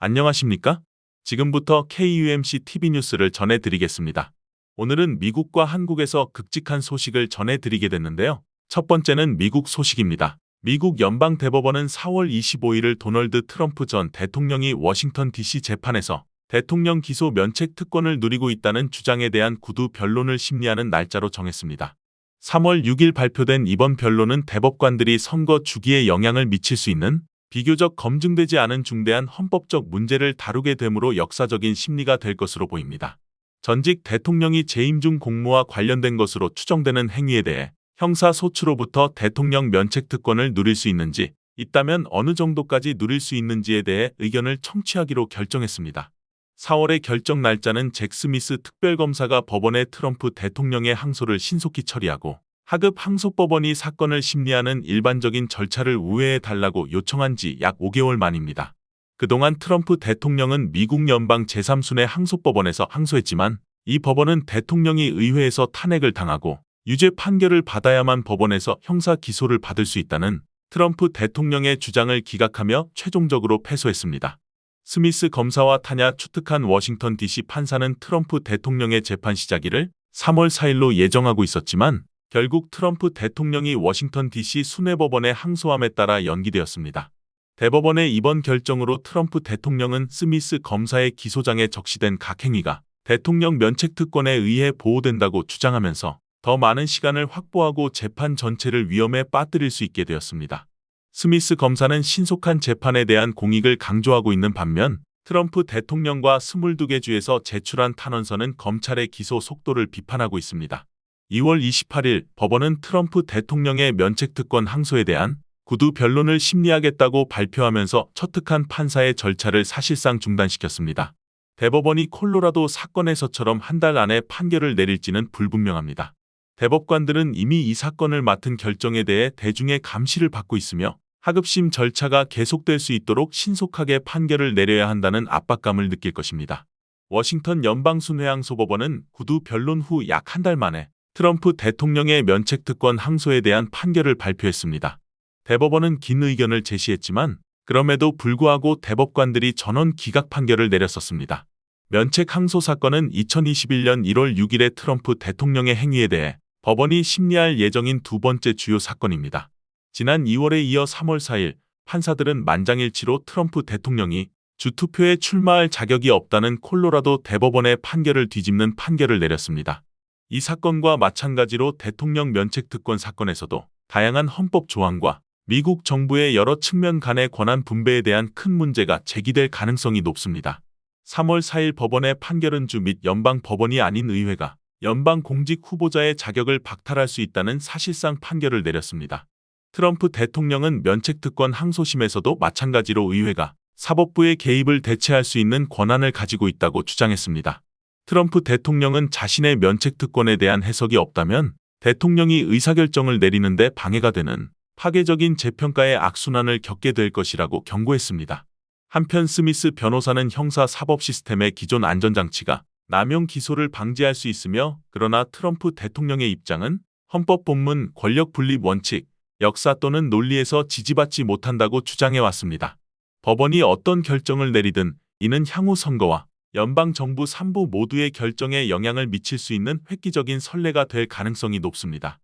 안녕하십니까? 지금부터 KUMC TV 뉴스를 전해드리겠습니다. 오늘은 미국과 한국에서 굵직한 소식을 전해드리게 됐는데요. 첫 번째는 미국 소식입니다. 미국 연방대법원은 4월 25일을 도널드 트럼프 전 대통령이 워싱턴 DC 재판에서 대통령 기소 면책 특권을 누리고 있다는 주장에 대한 구두 변론을 심리하는 날짜로 정했습니다. 3월 6일 발표된 이번 변론은 대법관들이 선거 주기에 영향을 미칠 수 있는 비교적 검증되지 않은 중대한 헌법적 문제를 다루게 되므로 역사적인 심리가 될 것으로 보입니다. 전직 대통령이 재임 중 공무와 관련된 것으로 추정되는 행위에 대해 형사소추로부터 대통령 면책특권을 누릴 수 있는지, 있다면 어느 정도까지 누릴 수 있는지에 대해 의견을 청취하기로 결정했습니다. 4월의 결정 날짜는 잭 스미스 특별검사가 법원에 트럼프 대통령의 항소를 신속히 처리하고 하급 항소법원이 사건을 심리하는 일반적인 절차를 우회해달라고 요청한 지 약 5개월 만입니다. 그동안 트럼프 대통령은 미국 연방 제3순회 항소법원에서 항소했지만 이 법원은 대통령이 의회에서 탄핵을 당하고 유죄 판결을 받아야만 법원에서 형사 기소를 받을 수 있다는 트럼프 대통령의 주장을 기각하며 최종적으로 패소했습니다. 스미스 검사와 타냐 추특한 워싱턴 DC 판사는 트럼프 대통령의 재판 시작일을 3월 4일로 예정하고 있었지만 결국 트럼프 대통령이 워싱턴 DC 순회법원에 항소함에 따라 연기되었습니다. 대법원의 이번 결정으로 트럼프 대통령은 스미스 검사의 기소장에 적시된 각 행위가 대통령 면책특권에 의해 보호된다고 주장하면서 더 많은 시간을 확보하고 재판 전체를 위험에 빠뜨릴 수 있게 되었습니다. 스미스 검사는 신속한 재판에 대한 공익을 강조하고 있는 반면 트럼프 대통령과 22개 주에서 제출한 탄원서는 검찰의 기소 속도를 비판하고 있습니다. 2월 28일 법원은 트럼프 대통령의 면책특권 항소에 대한 구두 변론을 심리하겠다고 발표하면서 처특한 판사의 절차를 사실상 중단시켰습니다. 대법원이 콜로라도 사건에서처럼 한 달 안에 판결을 내릴지는 불분명합니다. 대법관들은 이미 이 사건을 맡은 결정에 대해 대중의 감시를 받고 있으며 하급심 절차가 계속될 수 있도록 신속하게 판결을 내려야 한다는 압박감을 느낄 것입니다. 워싱턴 연방순회항소법원은 구두 변론 후 약 한 달 만에 트럼프 대통령의 면책특권 항소에 대한 판결을 발표했습니다. 대법원은 긴 의견을 제시했지만 그럼에도 불구하고 대법관들이 전원 기각 판결을 내렸었습니다. 면책 항소 사건은 2021년 1월 6일에 트럼프 대통령의 행위에 대해 법원이 심리할 예정인 두 번째 주요 사건입니다. 지난 2월에 이어 3월 4일 판사들은 만장일치로 트럼프 대통령이 주투표에 출마할 자격이 없다는 콜로라도 대법원의 판결을 뒤집는 판결을 내렸습니다. 이 사건과 마찬가지로 대통령 면책특권 사건에서도 다양한 헌법 조항과 미국 정부의 여러 측면 간의 권한 분배에 대한 큰 문제가 제기될 가능성이 높습니다. 3월 4일 법원의 판결은 주 및 연방 법원이 아닌 의회가 연방 공직 후보자의 자격을 박탈할 수 있다는 사실상 판결을 내렸습니다. 트럼프 대통령은 면책특권 항소심에서도 마찬가지로 의회가 사법부의 개입을 대체할 수 있는 권한을 가지고 있다고 주장했습니다. 트럼프 대통령은 자신의 면책특권에 대한 해석이 없다면 대통령이 의사결정을 내리는데 방해가 되는 파괴적인 재평가의 악순환을 겪게 될 것이라고 경고했습니다. 한편 스미스 변호사는 형사 사법 시스템의 기존 안전장치가 남용 기소를 방지할 수 있으며 그러나 트럼프 대통령의 입장은 헌법 본문 권력 분립 원칙, 역사 또는 논리에서 지지받지 못한다고 주장해왔습니다. 법원이 어떤 결정을 내리든 이는 향후 선거와 연방정부 3부 모두의 결정에 영향을 미칠 수 있는 획기적인 선례가 될 가능성이 높습니다.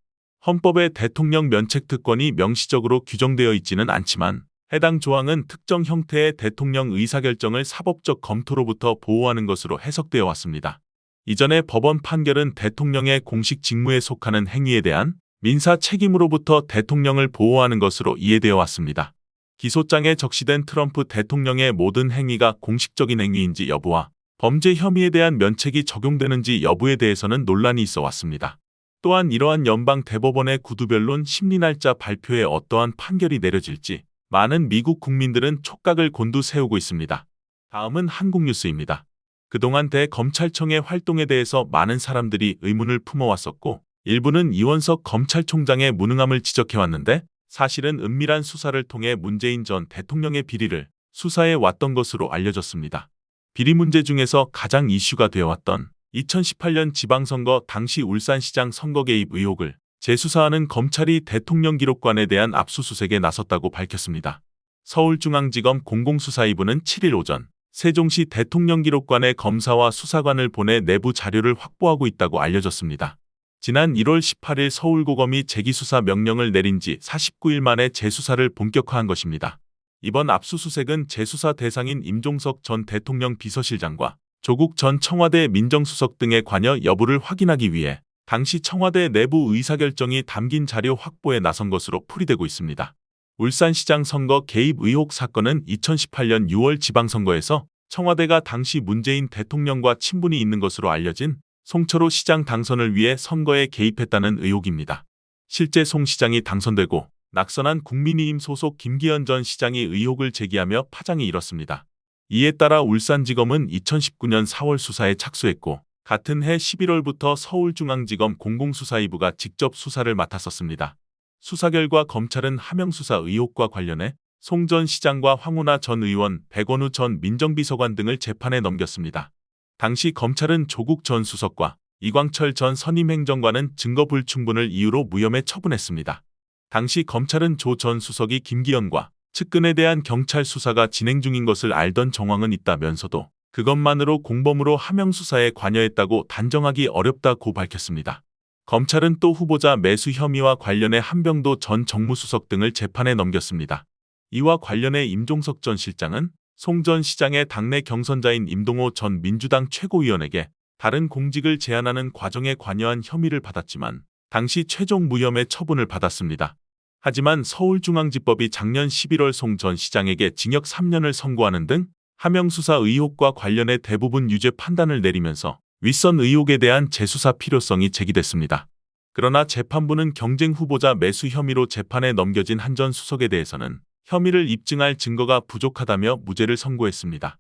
헌법에 대통령 면책특권이 명시적으로 규정되어 있지는 않지만 해당 조항은 특정 형태의 대통령 의사결정을 사법적 검토로부터 보호하는 것으로 해석되어 왔습니다. 이전의 법원 판결은 대통령의 공식 직무에 속하는 행위에 대한 민사 책임으로부터 대통령을 보호하는 것으로 이해되어 왔습니다. 기소장에 적시된 트럼프 대통령의 모든 행위가 공식적인 행위인지 여부와 범죄 혐의에 대한 면책이 적용되는지 여부에 대해서는 논란이 있어 왔습니다. 또한 이러한 연방 대법원의 구두변론 심리 날짜 발표에 어떠한 판결이 내려질지 많은 미국 국민들은 촉각을 곤두세우고 있습니다. 다음은 한국 뉴스입니다. 그동안 대검찰청의 활동에 대해서 많은 사람들이 의문을 품어왔었고 일부는 이원석 검찰총장의 무능함을 지적해왔는데 사실은 은밀한 수사를 통해 문재인 전 대통령의 비리를 수사해 왔던 것으로 알려졌습니다. 비리 문제 중에서 가장 이슈가 되어왔던 2018년 지방선거 당시 울산시장 선거 개입 의혹을 재수사하는 검찰이 대통령 기록관에 대한 압수수색에 나섰다고 밝혔습니다. 서울중앙지검 공공수사 2부는 7일 오전 세종시 대통령기록관에 검사와 수사관을 보내 내부 자료를 확보하고 있다고 알려졌습니다. 지난 1월 18일 서울고검이 재기수사 명령을 내린 지 49일 만에 재수사를 본격화한 것입니다. 이번 압수수색은 재수사 대상인 임종석 전 대통령 비서실장과 조국 전 청와대 민정수석 등의 관여 여부를 확인하기 위해 당시 청와대 내부 의사결정이 담긴 자료 확보에 나선 것으로 풀이되고 있습니다. 울산시장 선거 개입 의혹 사건은 2018년 6월 지방선거에서 청와대가 당시 문재인 대통령과 친분이 있는 것으로 알려진 송철호 시장 당선을 위해 선거에 개입했다는 의혹입니다. 실제 송 시장이 당선되고 낙선한 국민의힘 소속 김기현 전 시장이 의혹을 제기하며 파장이 일었습니다. 이에 따라 울산지검은 2019년 4월 수사에 착수했고 같은 해 11월부터 서울중앙지검 공공수사2부가 직접 수사를 맡았었습니다. 수사 결과 검찰은 하명수사 의혹과 관련해 송 전 시장과 황운하 전 의원, 백원우 전 민정비서관 등을 재판에 넘겼습니다. 당시 검찰은 조국 전 수석과 이광철 전 선임행정관은 증거 불충분을 이유로 무혐의 처분했습니다. 당시 검찰은 조 전 수석이 김기현과 측근에 대한 경찰 수사가 진행 중인 것을 알던 정황은 있다면서도 그것만으로 공범으로 하명수사에 관여했다고 단정하기 어렵다고 밝혔습니다. 검찰은 또 후보자 매수 혐의와 관련해 한병도 전 정무수석 등을 재판에 넘겼습니다. 이와 관련해 임종석 전 실장은 송 전 시장의 당내 경선자인 임동호 전 민주당 최고위원에게 다른 공직을 제안하는 과정에 관여한 혐의를 받았지만 당시 최종 무혐의 처분을 받았습니다. 하지만 서울중앙지법이 작년 11월 송 전 시장에게 징역 3년을 선고하는 등 하명수사 의혹과 관련해 대부분 유죄 판단을 내리면서 윗선 의혹에 대한 재수사 필요성이 제기됐습니다. 그러나 재판부는 경쟁 후보자 매수 혐의로 재판에 넘겨진 한 전 수석에 대해서는 혐의를 입증할 증거가 부족하다며 무죄를 선고했습니다.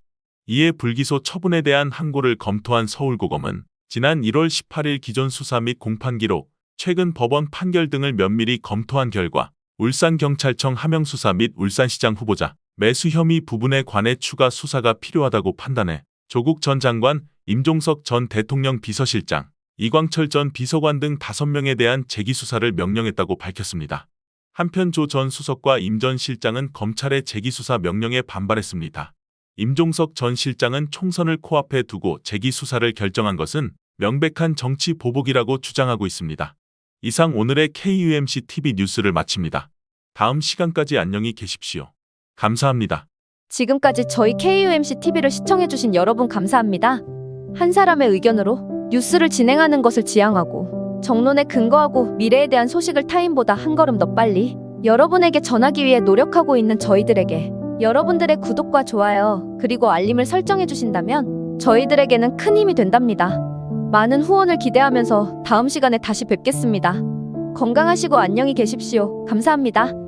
이에 불기소 처분에 대한 항고를 검토한 서울고검은 지난 1월 18일 기존 수사 및 공판 기록, 최근 법원 판결 등을 면밀히 검토한 결과 울산경찰청 하명수사 및 울산시장 후보자 매수 혐의 부분에 관해 추가 수사가 필요하다고 판단해 조국 전 장관, 임종석 전 대통령 비서실장, 이광철 전 비서관 등 5명에 대한 재기수사를 명령했다고 밝혔습니다. 한편 조 전 수석과 임 전 실장은 검찰의 재기수사 명령에 반발했습니다. 임종석 전 실장은 총선을 코앞에 두고 재기수사를 결정한 것은 명백한 정치 보복이라고 주장하고 있습니다. 이상 오늘의 KUMC TV 뉴스를 마칩니다. 다음 시간까지 안녕히 계십시오. 감사합니다. 지금까지 저희 KUMC TV를 시청해주신 여러분 감사합니다. 한 사람의 의견으로 뉴스를 진행하는 것을 지향하고 정론에 근거하고 미래에 대한 소식을 타인보다 한 걸음 더 빨리 여러분에게 전하기 위해 노력하고 있는 저희들에게 여러분들의 구독과 좋아요 그리고 알림을 설정해 주신다면 저희들에게는 큰 힘이 된답니다. 많은 후원을 기대하면서 다음 시간에 다시 뵙겠습니다. 건강하시고 안녕히 계십시오. 감사합니다.